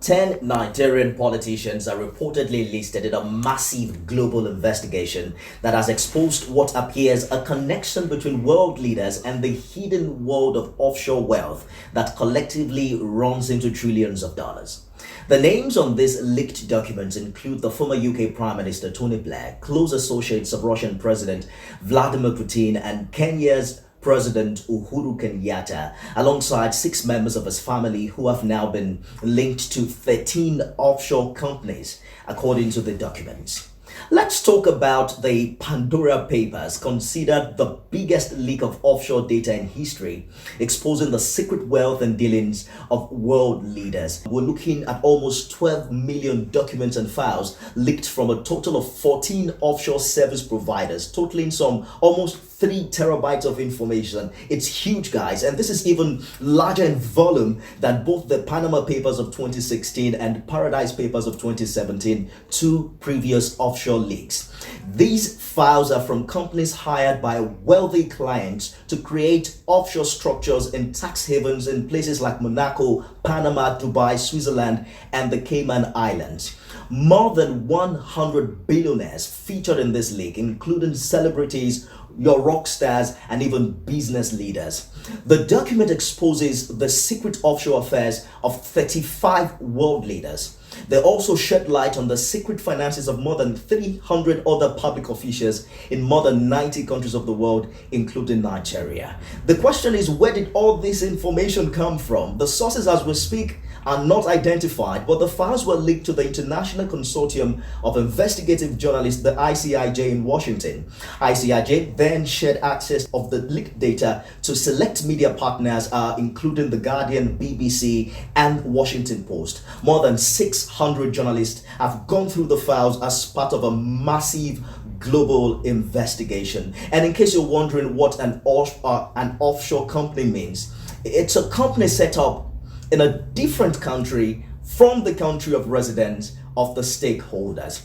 10 Nigerian politicians are reportedly listed in a massive global investigation that has exposed what appears a connection between world leaders and the hidden world of offshore wealth that collectively runs into trillions of dollars. The names on these leaked documents include the former UK Prime Minister Tony Blair, close associates of Russian President Vladimir Putin, and Kenya's President Uhuru Kenyatta, alongside 6 members of his family who have now been linked to 13 offshore companies, according to the documents. Let's talk about the Pandora Papers, considered the biggest leak of offshore data in history, exposing the secret wealth and dealings of world leaders. We're looking at almost 12 million documents and files leaked from a total of 14 offshore service providers, totaling some almost 3 terabytes of information. It's huge, guys, and this is even larger in volume than both the Panama Papers of 2016 and Paradise Papers of 2017, 2 previous offshore leaks. These files are from companies hired by wealthy clients to create offshore structures in tax havens in places like Monaco, Panama, Dubai, Switzerland, and the Cayman Islands. More than 100 billionaires featured in this leak, including celebrities, your rock stars, and even business leaders. The document exposes the secret offshore affairs of 35 world leaders. They also shed light on the secret finances of more than 300 other public officials in more than 90 countries of the world, including Nigeria. The question is, where did all this information come from? The sources as we speak are not identified, but the files were leaked to the International Consortium of Investigative Journalists, the ICIJ, in Washington. ICIJ then shared access of the leaked data to select media partners, including The Guardian, BBC, and Washington Post. More than 600 journalists have gone through the files as part of a massive global investigation. And in case you're wondering what an offshore company means, it's a company set up in a different country from the country of residence of the stakeholders.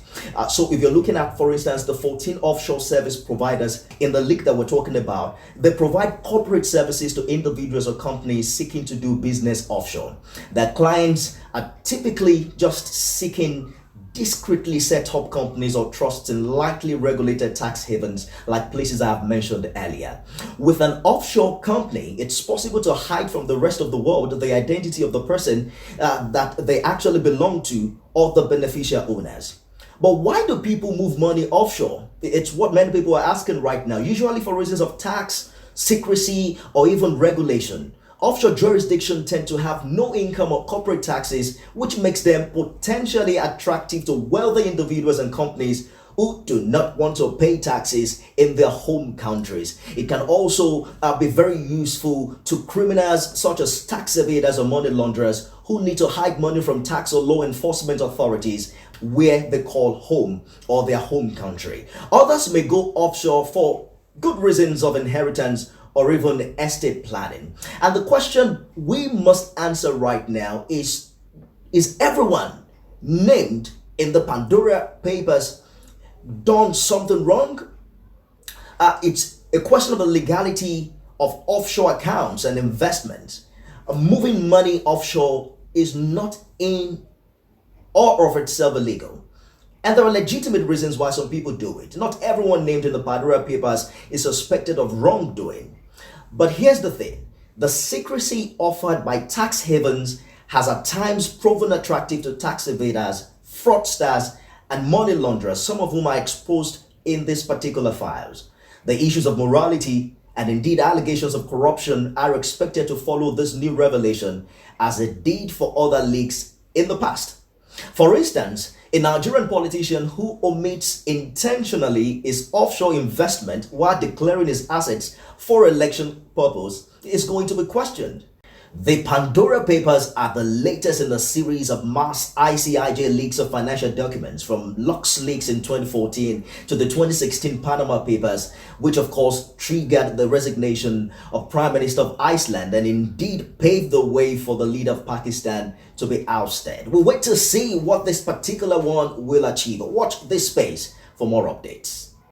So if you're looking at, for instance, the 14 offshore service providers in the leak that we're talking about, they provide corporate services to individuals or companies seeking to do business offshore. Their clients are typically just seeking discreetly set up companies or trusts in lightly regulated tax havens like places I have mentioned earlier. With an offshore company, it's possible to hide from the rest of the world the identity of the person that they actually belong to or the beneficial owners. But why do people move money offshore? It's what many people are asking right now, usually for reasons of tax, secrecy, or even regulation. Offshore jurisdictions tend to have no income or corporate taxes, which makes them potentially attractive to wealthy individuals and companies who do not want to pay taxes in their home countries. It can also be very useful to criminals such as tax evaders or money launderers who need to hide money from tax or law enforcement authorities where they call home or their home country. Others may go offshore for good reasons of inheritance or even estate planning. And the question we must answer right now is everyone named in the Pandora Papers done something wrong? It's a question of the legality of offshore accounts and investments. Moving money offshore is not in or of itself illegal. And there are legitimate reasons why some people do it. Not everyone named in the Pandora Papers is suspected of wrongdoing. But here's the thing, the secrecy offered by tax havens has at times proven attractive to tax evaders, fraudsters, and money launderers, some of whom are exposed in these particular files. The issues of morality and indeed allegations of corruption are expected to follow this new revelation, as it did for other leaks in the past. For instance, a Nigerian politician who omits intentionally his offshore investment while declaring his assets for election purpose is going to be questioned. The Pandora Papers are the latest in a series of mass ICIJ leaks of financial documents, from LuxLeaks in 2014 to the 2016 Panama Papers, which of course triggered the resignation of Prime Minister of Iceland and indeed paved the way for the leader of Pakistan to be ousted. We'll wait to see what this particular one will achieve. Watch this space for more updates.